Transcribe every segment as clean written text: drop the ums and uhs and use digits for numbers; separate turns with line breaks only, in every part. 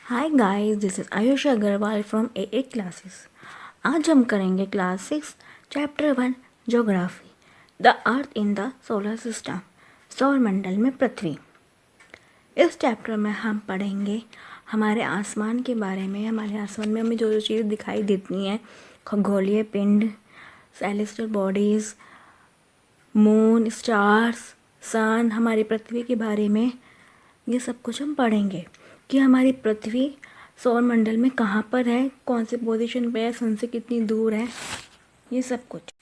Hi guys, this is Ayush Agarwal from A classes. आज हम करेंगे class 6 chapter 1 geography. The earth in the solar system, सौर मंडल में पृथ्वी। इस चैप्टर में हम पढ़ेंगे हमारे आसमान के बारे में। हमारे आसमान में हमें जो जो चीज़ दिखाई देती हैं, खगोलीय पिंड, सेलेस्टियल बॉडीज़, मून, स्टार्स, सन, हमारी पृथ्वी के बारे में, ये सब कुछ हम पढ़ेंगे कि हमारी पृथ्वी सौर मंडल में कहाँ पर है, कौन से पोजीशन पे है, सन से कितनी दूर है, ये सब कुछ।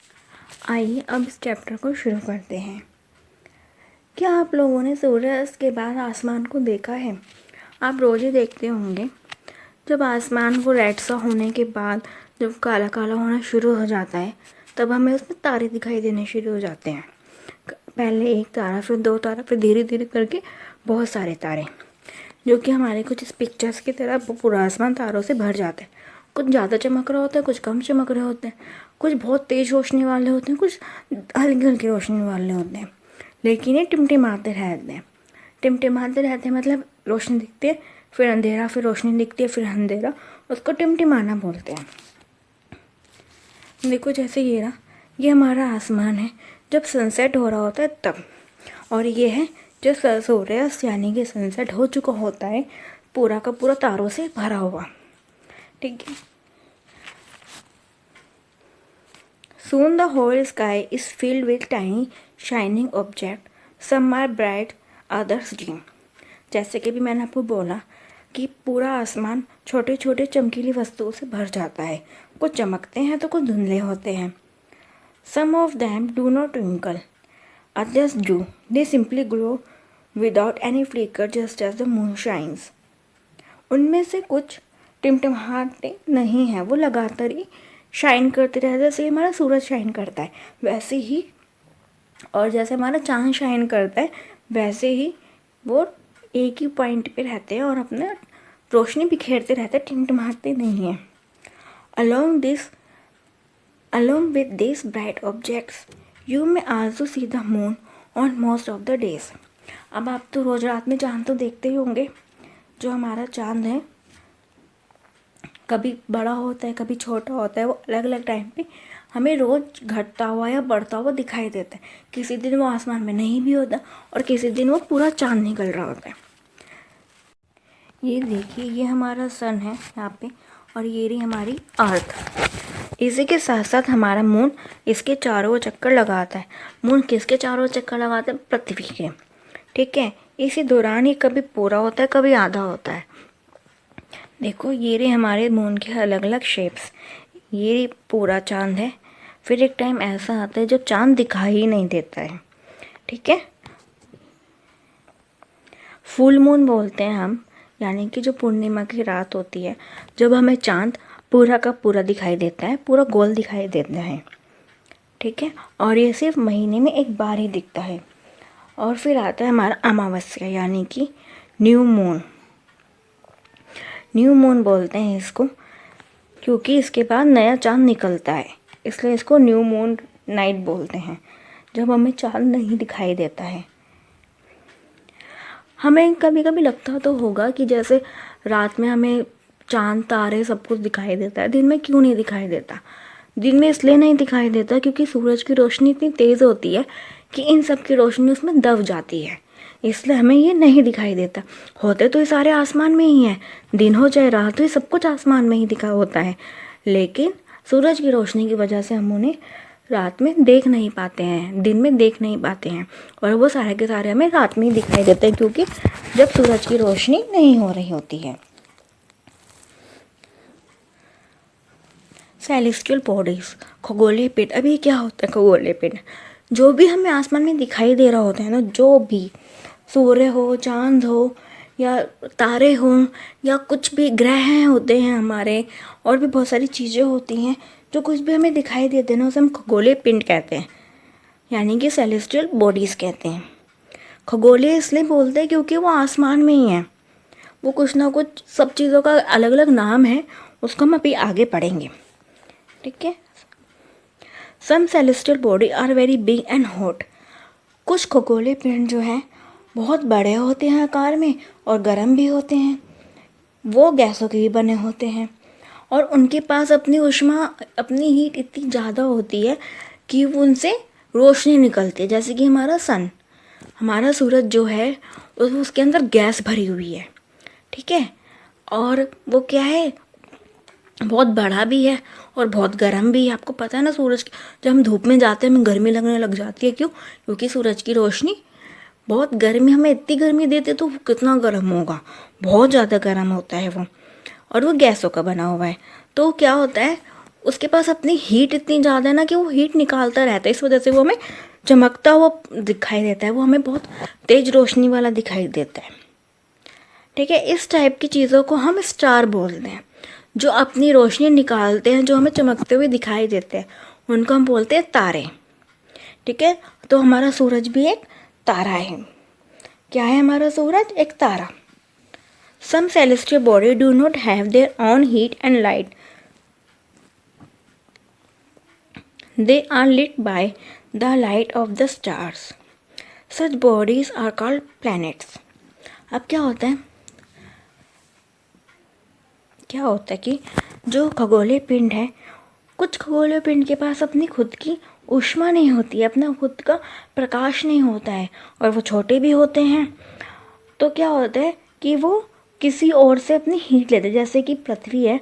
आइए अब इस चैप्टर को शुरू करते हैं। क्या आप लोगों ने सूर्यास्त के बाद आसमान को देखा है? आप रोज़ ही देखते होंगे। जब आसमान को रेड सा होने के बाद जब काला काला होना शुरू हो जाता है, तब हमें उसमें तारे दिखाई देने शुरू हो जाते हैं। पहले एक तारा, फिर दो तारा, फिर धीरे धीरे करके बहुत सारे तारे, जो कि हमारे कुछ इस पिक्चर्स की तरह पूरा आसमान तारों से भर जाता है। कुछ ज़्यादा चमक रहा होता है, कुछ कम चमक रहे होते हैं, कुछ बहुत तेज़ रोशनी वाले होते हैं, कुछ हल्की हल्की रोशनी वाले होते हैं, लेकिन ये टिमटिमाते रहते हैं। टिमटिमाते रहते हैं मतलब रोशनी दिखती है, फिर अंधेरा, फिर रोशनी दिखती है, फिर अंधेरा, उसको टिमटिमाना बोलते हैं। देखो जैसे ये हमारा आसमान है जब सनसेट हो रहा होता है तब, और ये है जब सूर्यास्त यानी कि सनसेट हो चुका होता है, पूरा का पूरा तारों से भरा हुआ। ठीक है। Soon the whole sky is filled with tiny shining objects. Some are bright, others dim. जैसे कि भी मैंने आपको बोला कि पूरा आसमान छोटे छोटे चमकीली वस्तुओं से भर जाता है। कुछ चमकते हैं तो कुछ धुंधले होते हैं। Some of them do not twinkle, others do. They simply glow without any flicker, just as the moon shines. उनमें से कुछ टिमटिमाते नहीं हैं, वो लगातार ही शाइन करते रहते हैं। जैसे हमारा सूरज शाइन करता है वैसे ही, और जैसे हमारा चांद शाइन करता है वैसे ही वो एक ही पॉइंट पे रहते हैं और अपना रोशनी बिखेरते रहते हैं, टिमटिमाते नहीं हैं। Along with these bright objects, you may also see the moon on most of the days. अब आप तो रोज रात में चांद तो देखते ही होंगे। जो हमारा चांद है कभी बड़ा होता है, कभी छोटा होता है, वो अलग अलग टाइम पे हमें रोज़ घटता हुआ या बढ़ता हुआ दिखाई देता है। किसी दिन वो आसमान में नहीं भी होता और किसी दिन वो पूरा चांद निकल रहा होता है। ये देखिए, ये हमारा सन है यहाँ पे, और ये रही हमारी अर्थ। इसी के साथ साथ हमारा मून इसके चारों चक्कर लगाता है। मून किसके चारों चक्कर लगाता है? पृथ्वी के। ठीक है। इसी दौरान ये कभी पूरा होता है, कभी आधा होता है। देखो ये रहे हमारे मून के अलग अलग शेप्स। ये पूरा चांद है, फिर एक टाइम ऐसा आता है जब चांद दिखाई ही नहीं देता है। ठीक है। फुल मून बोलते हैं हम, यानी कि जो पूर्णिमा की रात होती है, जब हमें चांद पूरा का पूरा दिखाई देता है, पूरा गोल दिखाई देता है। ठीक है। और ये सिर्फ महीने में एक बार ही दिखता है। और फिर आता है हमारा अमावस्या, यानी कि न्यू मून। न्यू मून बोलते हैं इसको क्योंकि इसके बाद नया चांद निकलता है, इसलिए इसको न्यू मून नाइट बोलते हैं, जब हमें चांद नहीं दिखाई देता है। हमें कभी कभी लगता तो होगा कि जैसे रात में हमें चांद तारे सब कुछ दिखाई देता है, दिन में क्यों नहीं दिखाई देता? दिन में इसलिए नहीं दिखाई देता क्योंकि सूरज की रोशनी इतनी तेज़ होती है कि इन सब की रोशनी उसमें दब जाती है, इसलिए हमें ये नहीं दिखाई देता। होते तो ये सारे आसमान में ही हैं, दिन हो चाहे रात हो, ये सब कुछ आसमान में ही दिखा होता है, लेकिन सूरज की रोशनी की वजह से हम उन्हें रात में देख नहीं पाते हैं, दिन में देख नहीं पाते हैं, और वो सारे के सारे हमें रात में ही दिखाई देते हैं, क्योंकि जब सूरज की रोशनी नहीं हो रही होती है। सेलेस्टियल बॉडीज, खगोलीय पिंड। अभी क्या होता है खगोलीय पिंड? जो भी हमें आसमान में दिखाई दे रहा होता है ना, जो भी सूर्य हो, चांद हो, या तारे हों, या कुछ भी ग्रह होते हैं हमारे, और भी बहुत सारी चीज़ें होती हैं, जो कुछ भी हमें दिखाई देते हैं ना, उसे हम खगोलीय पिंड कहते हैं, यानी कि सेलेस्टियल बॉडीज़ कहते हैं। खगोलीय इसलिए बोलते हैं क्योंकि वो आसमान में ही हैं, वो कुछ ना कुछ, सब चीज़ों का अलग अलग नाम है, उसको हम अभी आगे पढ़ेंगे। ठीक है। Some celestial body are very big and hot. कुछ खगोलीय पिंड जो हैं बहुत बड़े होते हैं आकार में और गर्म भी होते हैं। वो गैसों के भी बने होते हैं और उनके पास अपनी ऊष्मा, अपनी हीट इतनी ज़्यादा होती है कि वो उनसे रोशनी निकलती है। जैसे कि हमारा सूरज जो है उसके अंदर गैस भरी हुई है, ठीक है। और वो क्या है, बहुत बड़ा भी है और बहुत गर्म भी है। आपको पता है ना, जब हम धूप में जाते हैं हमें गर्मी लगने लग जाती है। क्यों? क्योंकि सूरज की रोशनी बहुत गर्मी, हमें इतनी गर्मी देते तो कितना गर्म होगा, बहुत ज़्यादा गर्म होता है वो। और वो गैसों का बना हुआ है, तो क्या होता है, उसके पास अपनी हीट इतनी ज़्यादा है ना कि वो हीट निकालता रहता है। इस वजह से वो हमें चमकता हुआ दिखाई देता है, वो हमें बहुत तेज रोशनी वाला दिखाई देता है, ठीक है। इस टाइप की चीज़ों को हम स्टार बोलते हैं, जो अपनी रोशनी निकालते हैं, जो हमें चमकते हुए दिखाई देते हैं, उनको हम बोलते हैं तारे, ठीक है। तो हमारा सूरज भी एक तारा है। क्या है हमारा सूरज? एक तारा। Some celestial bodies do not have their own heat and light. They are lit by the light of the stars. Such bodies are called planets. अब क्या होता है कि जो खगोलीय पिंड है, कुछ खगोलीय पिंड के पास अपनी खुद की ऊष्मा नहीं होती है, अपना खुद का प्रकाश नहीं होता है, और वो छोटे भी होते हैं। तो क्या होता है कि वो किसी और से अपनी हीट लेते हैं। जैसे कि पृथ्वी है,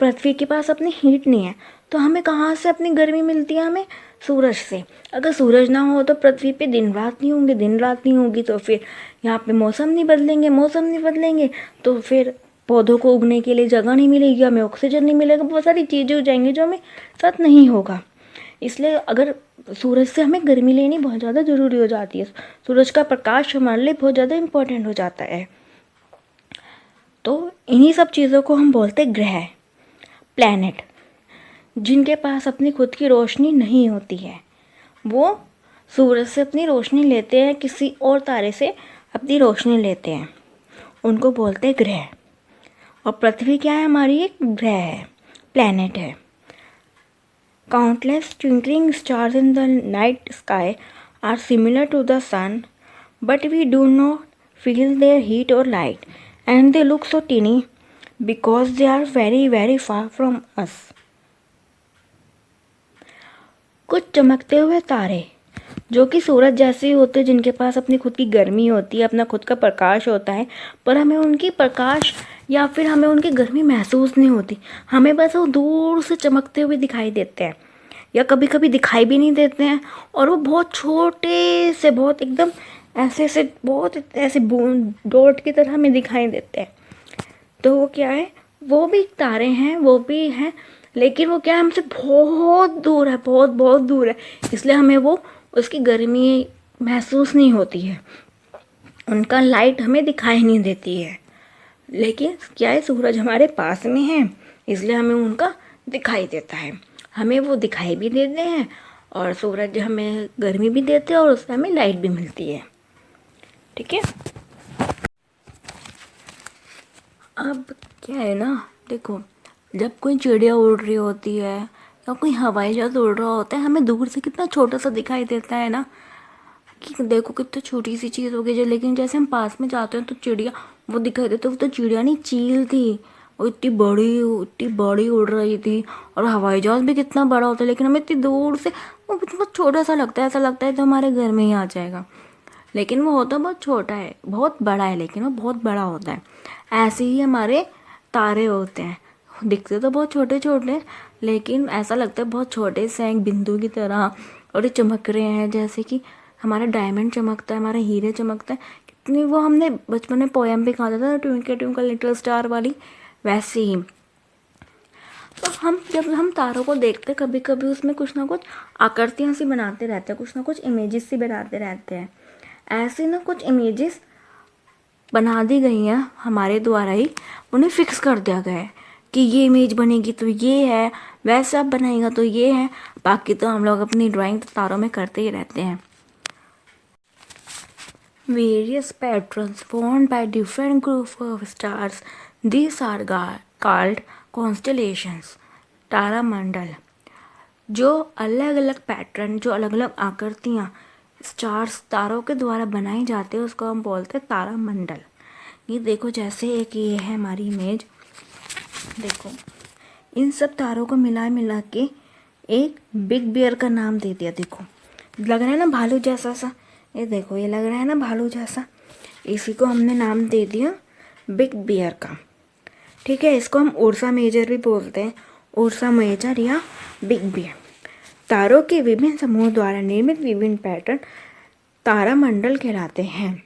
पृथ्वी के पास अपनी हीट नहीं है, तो हमें कहाँ से अपनी गर्मी मिलती है? हमें सूरज से। अगर सूरज ना हो तो पृथ्वी पे दिन रात नहीं होंगे, दिन रात नहीं होगी तो फिर यहाँ पे मौसम नहीं बदलेंगे तो फिर पौधों को उगने के लिए जगह नहीं मिलेगी, हमें ऑक्सीजन नहीं मिलेगा, बहुत सारी चीज़ें हो जाएंगी जो हमें साथ नहीं होगा। इसलिए अगर सूरज से हमें गर्मी लेनी बहुत ज़्यादा ज़रूरी हो जाती है। सूरज का प्रकाश हमारे लिए बहुत ज़्यादा इम्पोर्टेंट हो जाता है। तो इन्हीं सब चीज़ों को हम बोलते हैं ग्रह, प्लैनेट, जिनके पास अपनी खुद की रोशनी नहीं होती है। वो सूरज से अपनी रोशनी लेते हैं, किसी और तारे से अपनी रोशनी लेते हैं, उनको बोलते हैं ग्रह। और पृथ्वी क्या है? हमारी एक ग्रह है, प्लैनेट है। Countless twinkling stars in the night sky are similar to the sun, but we do not feel their heat or light, and they look so teeny because they are very, very far from us. कुछ चमकते हुए तारे जो कि सूरज जैसे ही होते हैं, जिनके पास अपनी खुद की गर्मी होती है, अपना खुद का प्रकाश होता है, पर हमें उनकी प्रकाश या फिर हमें उनकी गर्मी महसूस नहीं होती। हमें बस वो दूर से चमकते हुए दिखाई देते हैं, या कभी कभी दिखाई भी नहीं देते हैं, और वो बहुत छोटे से, बहुत एकदम ऐसे बूंद डॉट की तरह हमें दिखाई देते हैं। तो वो क्या है? वो भी तारे हैं, वो भी हैं, लेकिन वो क्या है, हमसे बहुत दूर है, बहुत बहुत दूर है, इसलिए हमें वो उसकी गर्मी महसूस नहीं होती है, उनका लाइट हमें दिखाई नहीं देती है। लेकिन क्या है, सूरज हमारे पास में है, इसलिए हमें उनका दिखाई देता है, हमें वो दिखाई भी देते हैं, और सूरज हमें गर्मी भी देते हैं, और उससे हमें लाइट भी मिलती है, ठीक है। अब क्या है ना, देखो, जब कोई चिड़िया उड़ रही होती है या कोई हवाई जहाज उड़ रहा होता है, हमें दूर से कितना छोटा सा दिखाई देता है ना, कि देखो कितनी छोटी सी चीज़ हो गई जो, लेकिन जैसे हम पास में जाते हैं तो चिड़िया वो दिखाई देती है। वो तो चिड़िया नहीं, चील थी, वो इतनी बड़ी उड़ रही थी। और हवाई जहाज भी कितना बड़ा होता है, लेकिन हमें इतनी दूर से वो बहुत छोटा सा लगता है, ऐसा लगता है तो हमारे घर में ही आ जाएगा, लेकिन वो होता बहुत छोटा है, बहुत बड़ा है, लेकिन वो बहुत बड़ा होता है। ऐसे ही हमारे तारे होते हैं, दिखते तो बहुत छोटे छोटे, लेकिन ऐसा लगता है बहुत छोटे से एक बिंदु की तरह, और ये चमक रहे हैं जैसे कि हमारा डायमंड चमकता है, हमारा हीरे चमकता है। कितनी वो हमने बचपन में पोएम भी कहा था, ट्विंकल ट्विंकल लिटिल स्टार वाली, वैसे ही। तो जब हम तारों को देखते, कभी कभी उसमें कुछ ना कुछ आकृतियाँ सी बनाते रहते हैं, कुछ ना कुछ इमेजेस सी बनाते रहते हैं। ऐसे ना कुछ इमेजेस बना दी गई हैं हमारे द्वारा ही, उन्हें फिक्स कर दिया गया है कि ये इमेज बनेगी तो ये है, वैसा बनाएगा तो ये है। बाकी तो हम लोग अपनी ड्राइंग तारों में करते ही रहते हैं। Various patterns formed by different groups of stars, these are called constellations, तारामंडल। जो अलग अलग पैटर्न, जो अलग अलग आकृतियाँ स्टार्स, तारों के द्वारा बनाई जाती है, उसको हम बोलते हैं तारामंडल। ये देखो, जैसे एक ये है हमारी इमेज, देखो इन सब तारों को मिला मिला के एक बिग बियर का नाम दे दिया। देखो लग रहा है ना भालू जैसा सा, ये देखो ये लग रहा है ना भालू जैसा, इसी को हमने नाम दे दिया बिग बियर का। ठीक है, इसको हम उर्सा मेजर भी बोलते हैं, उर्सा मेजर या बिग बियर। तारों के विभिन्न समूहों द्वारा निर्मित विभिन्न पैटर्न तारामंडल कहलाते हैं।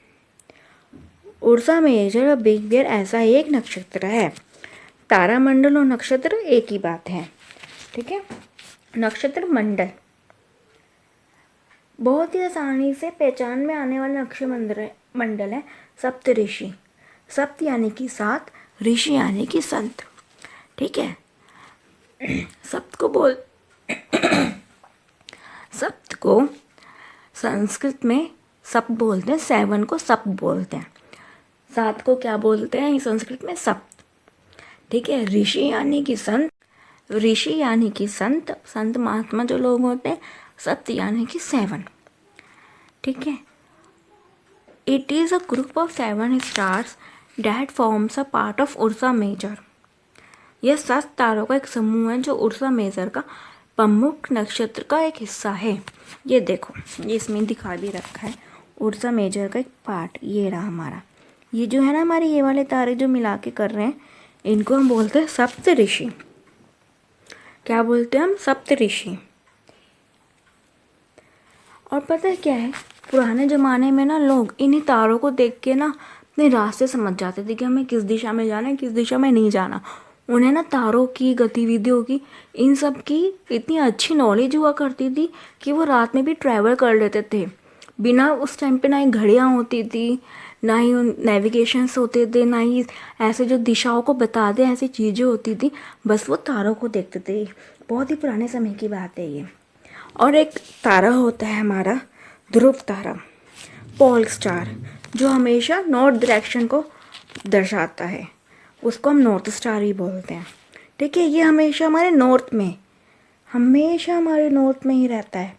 उर्सा मेजर और बिग बियर ऐसा एक नक्षत्र है। तारामंडल और नक्षत्र एक ही बात है। ठीक है, नक्षत्र मंडल बहुत ही आसानी से पहचान में आने वाला नक्षत्र मंडल है सप्तऋषि। सप्त यानी कि सात, ऋषि यानी कि संत। ठीक है, सप्त को संस्कृत में सप्त बोलते हैं, 7 को सप्त बोलते हैं, 7 को क्या बोलते हैं संस्कृत में? सप्त। ठीक है, ऋषि यानी कि संत, ऋषि यानी कि संत, संत महात्मा जो लोग होते हैं। सप्त यानी कि 7। ठीक है, it is a group of 7 stars that forms a part of Ursa Major. यह 7 तारों का एक समूह है जो उर्सा मेजर का प्रमुख नक्षत्र का एक हिस्सा है। ये देखो, ये इसमें दिखा भी रखा है उर्सा मेजर का एक पार्ट, ये रहा हमारा। ये जो है ना हमारे ये वाले तारे जो मिला के कर रहे हैं, इनको हम बोलते हैं सप्तऋषि। क्या बोलते हैं हम? सप्तऋषि। और पता है क्या है, पुराने ज़माने में ना लोग इन्हीं तारों को देख के ना अपने रास्ते समझ जाते थे कि हमें किस दिशा में जाना है, किस दिशा में नहीं जाना। उन्हें ना तारों की गतिविधियों की, इन सब की इतनी अच्छी नॉलेज हुआ करती थी कि वो रात में भी ट्रैवल कर लेते थे बिना, उस टाइम पे ना ही घड़ियाँ होती थी, ना ही नेविगेशंस होते थे, ना ही ऐसे जो दिशाओं को बता दे ऐसी चीज़ें होती थी। बस वो तारों को देखते थे। बहुत ही पुराने समय की बात है ये। और एक तारा होता है हमारा ध्रुव तारा, पोल स्टार, जो हमेशा नॉर्थ डायरेक्शन को दर्शाता है, उसको हम नॉर्थ स्टार ही बोलते हैं। ठीक है, ये हमेशा हमारे नॉर्थ में, हमेशा हमारे नॉर्थ में ही रहता है।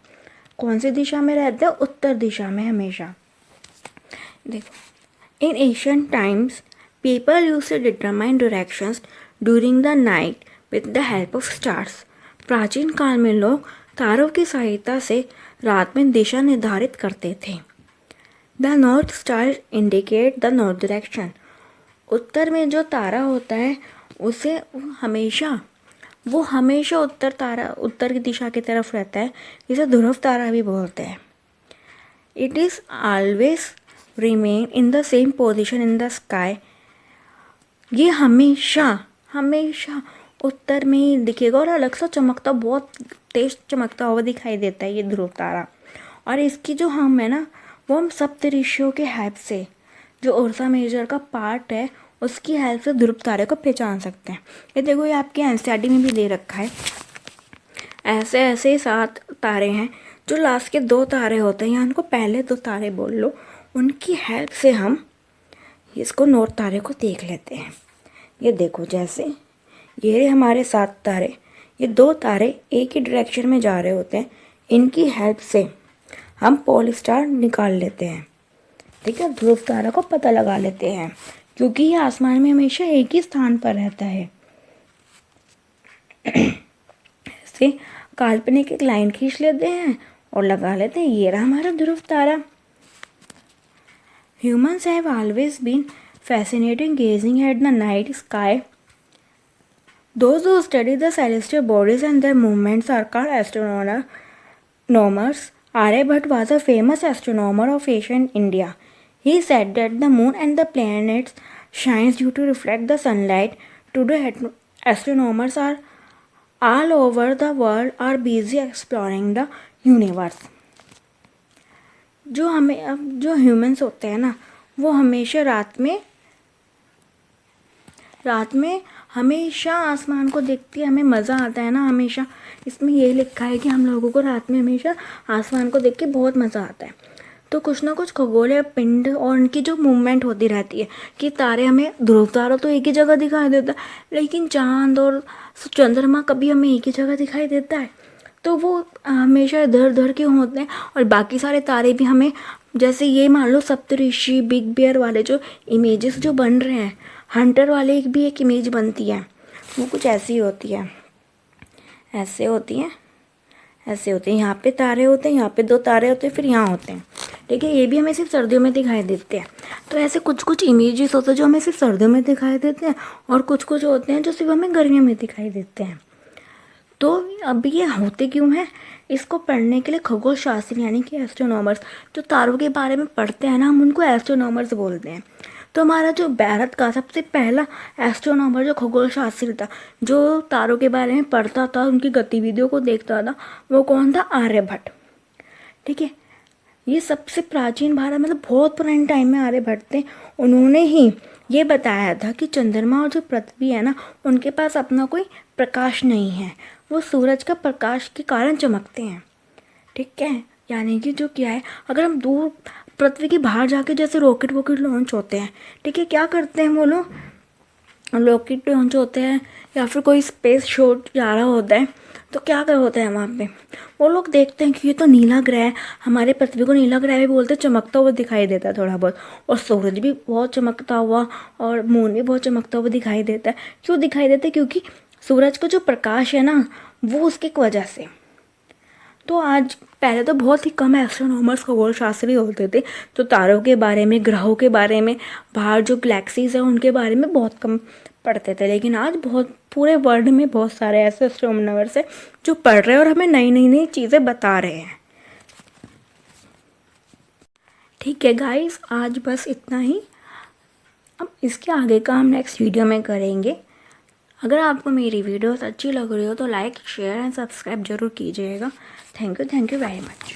कौन सी दिशा में रहता है? उत्तर दिशा में हमेशा। देखो, in ancient times people use to determine directions during the night with the help of stars. प्राचीन काल में लोग तारों की सहायता से रात में दिशा निर्धारित करते थे। The north star indicate the north direction. उत्तर में जो तारा होता है उसे वो हमेशा उत्तर की दिशा की तरफ रहता है, इसे ध्रुव तारा भी बोलते हैं। It is always remain in the same position in the sky. ये हमेशा उत्तर में ही दिखेगा और अलग सा चमकता, बहुत तेज चमकता हुआ दिखाई देता है ये ध्रुव तारा। और इसकी जो हम है ना, वो हम सप्तऋषियों के हेल्प से, जो उर्सा मेजर का पार्ट है उसकी हेल्प से ध्रुव तारे को पहचान सकते हैं। ये देखो, ये आपके एनसीईआरटी में भी दे रखा है। ऐसे ऐसे 7 तारे हैं, जो लास्ट के 2 तारे होते हैं, या उनको पहले 2 तारे बोल लो, उनकी हेल्प से हम इसको नॉर्थ तारे को देख लेते हैं। ये देखो, जैसे ये हमारे 7 तारे, ये 2 तारे एक ही डायरेक्शन में जा रहे होते हैं, इनकी हेल्प से हम पोल स्टार निकाल लेते हैं। ठीक है, ध्रुव तारा को पता लगा लेते हैं, क्योंकि ये आसमान में हमेशा एक ही स्थान पर रहता है। ऐसे काल्पनिक एक लाइन खींच लेते हैं और लगा लेते हैं, ये रहा हमारा ध्रुव तारा। Humans have always been fascinating gazing at the night sky. Those who study the celestial bodies and their movements are called astronomers. Aryabhatta was a famous astronomer of ancient India. He said that the moon and the planets shines due to reflect the sunlight. Today, astronomers are all over the world are busy exploring the universe. जो humans होते हैं ना, वो हमेशा रात में हमेशा आसमान को देखती है। हमें मज़ा आता है ना हमेशा। इसमें ये लिखा है कि हम लोगों को रात में हमेशा आसमान को देख के बहुत मज़ा आता है। तो कुछ ना कुछ खगोलीय पिंड और उनकी जो मूवमेंट होती रहती है कि तारे, हमें ध्रुव तारा तो एक ही जगह दिखाई देता है, लेकिन चांद और चंद्रमा कभी हमें एक ही जगह दिखाई देता है। तो वो हमेशा इधर उधर के होते हैं, और बाकी सारे तारे भी हमें जैसे ये मान लो सप्तऋषि, बिग बियर वाले जो इमेजेस जो बन रहे हैं, हंटर वाले एक भी एक इमेज बनती है, वो कुछ ऐसी होती है, ऐसे होती है, ऐसे होते हैं। यहाँ पे तारे होते हैं, यहाँ पे 2 तारे होते हैं, फिर यहाँ होते हैं। ठीक है, ये भी हमें सिर्फ सर्दियों में दिखाई देते हैं। तो ऐसे कुछ कुछ इमेजेस होते हैं जो हमें सिर्फ सर्दियों में दिखाई देते हैं, और कुछ कुछ होते हैं जो सिर्फ हमें गर्मियों में दिखाई देते हैं। तो अब ये होते क्यों हैं, इसको पढ़ने के लिए खगोल शास्त्री यानी कि एस्ट्रोनॉमर्स, जो तारों के बारे में पढ़ते हैं ना, हम उनको एस्ट्रोनॉमर्स बोलते हैं। तो हमारा जो भारत का सबसे पहला एस्ट्रोनॉमर जो खगोल शास्त्री था, जो तारों के बारे में पढ़ता था, उनकी गतिविधियों को देखता था, वो कौन था? आर्यभट्ट। ठीक है, ये सबसे प्राचीन भारत, मतलब बहुत पुराने टाइम में आर्यभट्ट थे। उन्होंने ही ये बताया था कि चंद्रमा और जो पृथ्वी है ना, उनके पास अपना कोई प्रकाश नहीं है, वो सूरज का प्रकाश के कारण चमकते हैं। ठीक है, यानी कि जो क्या है, अगर हम दूर पृथ्वी के बाहर जाके जैसे रॉकेट वॉकेट लॉन्च होते हैं, ठीक है, क्या करते हैं वो लोग? रॉकेट लॉन्च होते हैं या फिर कोई स्पेस शॉट जा रहा होता है, तो क्या कर होता है वहाँ पे, वो लोग देखते हैं कि ये तो नीला ग्रह है, हमारे पृथ्वी को नीला ग्रह भी बोलते हैं, चमकता हुआ दिखाई देता है थोड़ा बहुत, और सूरज भी बहुत चमकता हुआ और मून भी बहुत चमकता हुआ दिखाई देता है। क्यों दिखाई देता है? क्योंकि सूरज का जो प्रकाश है ना, वो उसकी वजह से। तो आज पहले तो बहुत ही कम एस्ट्रोनॉमर्स खगोल शास्त्री होते थे, तो तारों के बारे में, ग्रहों के बारे में, बाहर जो गैलेक्सीज हैं उनके बारे में बहुत कम पढ़ते थे। लेकिन आज बहुत पूरे वर्ल्ड में बहुत सारे ऐसे एस्ट्रोनॉमर्स हैं जो पढ़ रहे हैं और हमें नई नई नई चीज़ें बता रहे हैं। ठीक है गाइस, आज बस इतना ही। अब इसके आगे का हम नेक्स्ट वीडियो में करेंगे। अगर आपको मेरी वीडियोस अच्छी लग रही हो तो लाइक, शेयर एंड सब्सक्राइब जरूर कीजिएगा। Thank you very much.